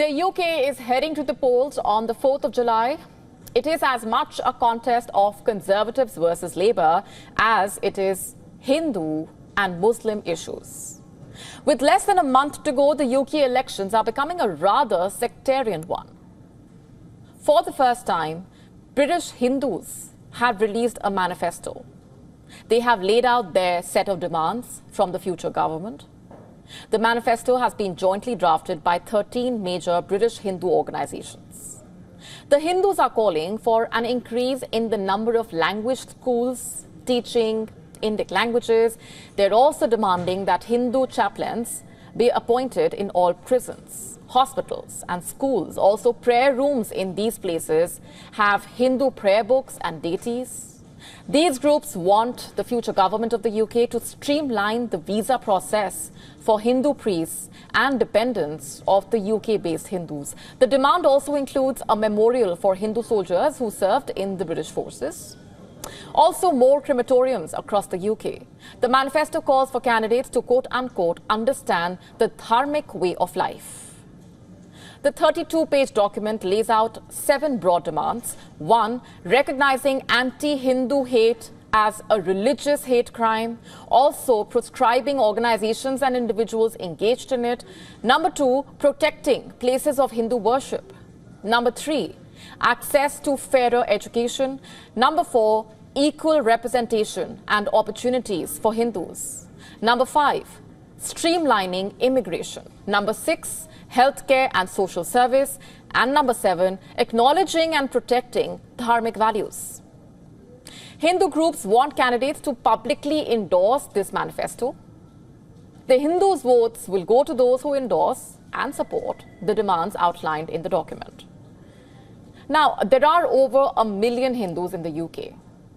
The UK is heading to the polls on the 4th of July. It is as much a contest of Conservatives versus Labour as it is Hindu and Muslim issues. With less than a month to go, the UK elections are becoming a rather sectarian one. For the first time, British Hindus have released a manifesto. They have laid out their set of demands from the future government. The manifesto has been jointly drafted by 13 major British Hindu organizations. The Hindus are calling for an increase in the number of language schools teaching Indic languages. They're also demanding that Hindu chaplains be appointed in all prisons, hospitals and schools. Also, prayer rooms in these places have Hindu prayer books and deities. These groups want the future government of the UK to streamline the visa process for Hindu priests and dependents of the UK-based Hindus. The demand also includes a memorial for Hindu soldiers who served in the British forces. Also, more crematoriums across the UK. The manifesto calls for candidates to quote-unquote understand the dharmic way of life. The 32-page document lays out 7 broad demands. 1. Recognizing anti-Hindu hate as a religious hate crime. Also, proscribing organizations and individuals engaged in it. Number 2. Protecting places of Hindu worship. Number 3. Access to fairer education. Number 4. Equal representation and opportunities for Hindus. Number 5. Streamlining immigration. Number 6. Healthcare and social service. And number 7, acknowledging and protecting dharmic values. Hindu groups want candidates to publicly endorse this manifesto. The Hindus' votes will go to those who endorse and support the demands outlined in the document. Now, there are over 1 million Hindus in the UK.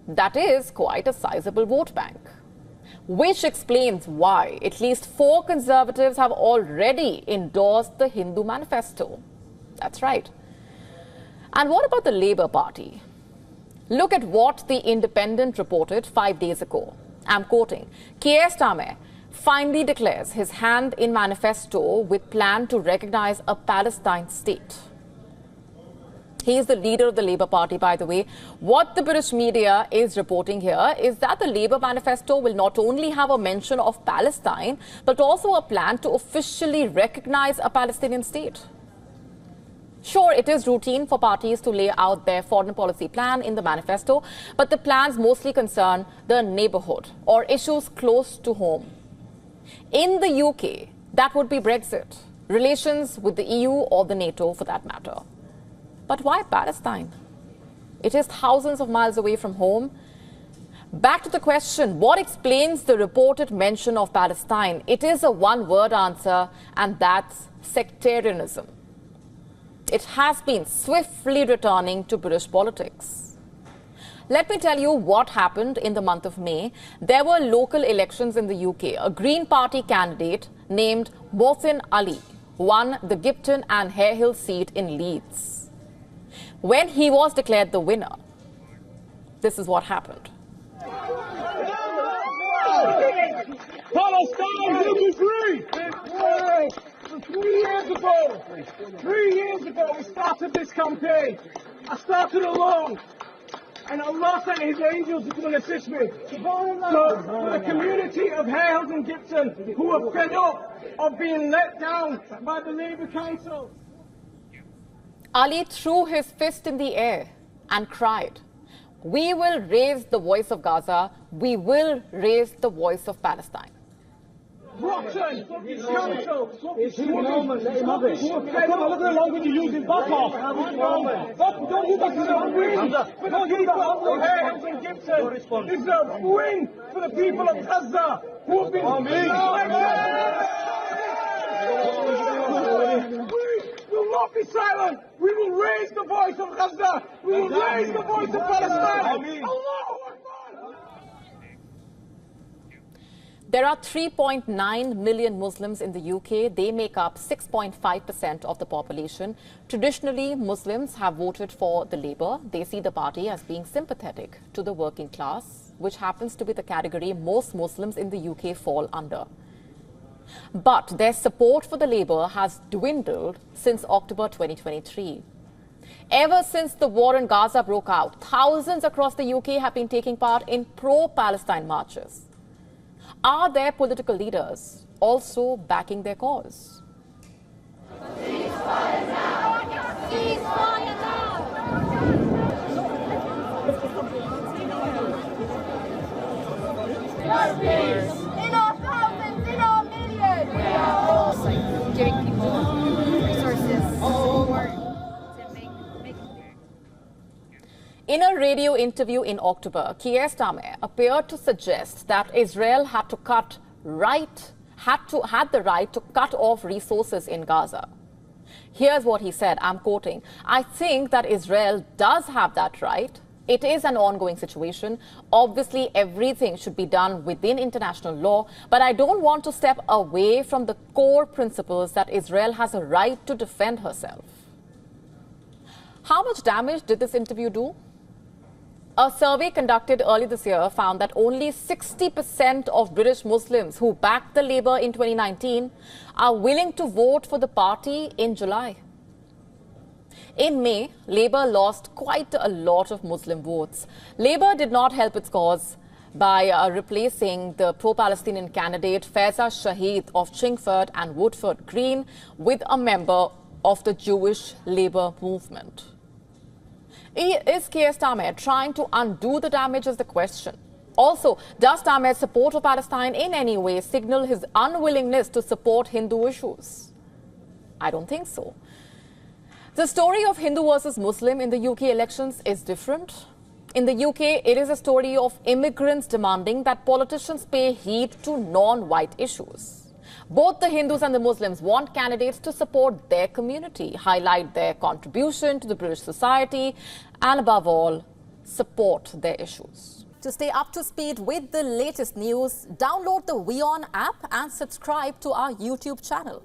That is quite a sizable vote bank, which explains why at least 4 Conservatives have already endorsed the Hindu manifesto. That's right. And what about the Labour Party? Look at what The Independent reported 5 days ago. I'm quoting, Keir Starmer finally declares his hand in manifesto with plan to recognize a Palestine state. He is the leader of the Labour Party, by the way. What the British media is reporting here is that the Labour manifesto will not only have a mention of Palestine, but also a plan to officially recognize a Palestinian state. Sure, it is routine for parties to lay out their foreign policy plan in the manifesto, but the plans mostly concern the neighbourhood or issues close to home. In the UK, that would be Brexit, relations with the EU or the NATO for that matter. But why Palestine? It is thousands of miles away from home. Back to the question, what explains the reported mention of Palestine? It is a one-word answer, and that's sectarianism. It has been swiftly returning to British politics. Let me tell you what happened in the month of May. There were local elections in the UK. A Green Party candidate named Mohsin Ali won the Gipton and Harehill seat in Leeds. When he was declared the winner, this is what happened. Palestine will be free! 3 years ago, 3 years ago, we started this campaign. I started alone, and Allah sent His angels to come and assist me. So, for the community of Hales and Gibson, who are fed up of being let down by the Labour Council. Ali threw his fist in the air and cried, "We will raise the voice of Gaza. We will raise the voice of Palestine." Rotten council who are fed up of the language you're using. Back off. Don't do that to the win. For the people of Hales and Gibson. It's a win for the people of Gaza who have been We will not be silent. We will raise the voice of Gaza. We will raise the voice of Palestine. Allahu Akbar. There are 3.9 million Muslims in the UK. They make up 6.5% of the population. Traditionally, Muslims have voted for the Labour. They see the party as being sympathetic to the working class, which happens to be the category most Muslims in the UK fall under. But their support for the Labour has dwindled since October 2023. Ever since the war in Gaza broke out, thousands across the UK have been taking part in pro-Palestine marches. Are their political leaders also backing their cause? Ceasefire now! Ceasefire now! No peace! In our thousands, in our millions! We are all Giving people resources, support to make it there. In a radio interview in October, Keir Starmer appeared to suggest that Israel had the right to cut off resources in Gaza. Here's what he said, I'm quoting, "I think that Israel does have that right. It is an ongoing situation. Obviously, everything should be done within international law, but I don't want to step away from the core principles that Israel has a right to defend herself." How much damage did this interview do? A survey conducted early this year found that only 60% of British Muslims who backed the Labour in 2019 are willing to vote for the party in July. In May, Labour lost quite a lot of Muslim votes. Labour did not help its cause by replacing the pro-Palestinian candidate Faisal Shahid of Chingford and Woodford Green with a member of the Jewish Labour movement. Is Keir Starmer trying to undo the damage is the question. Also, does Starmer's support of Palestine in any way signal his unwillingness to support Hindu issues? I don't think so. The story of Hindu versus Muslim in the UK elections is different. In the UK, it is a story of immigrants demanding that politicians pay heed to non-white issues. Both the Hindus and the Muslims want candidates to support their community, highlight their contribution to the British society, and above all, support their issues. To stay up to speed with the latest news, download the WION app and subscribe to our YouTube channel.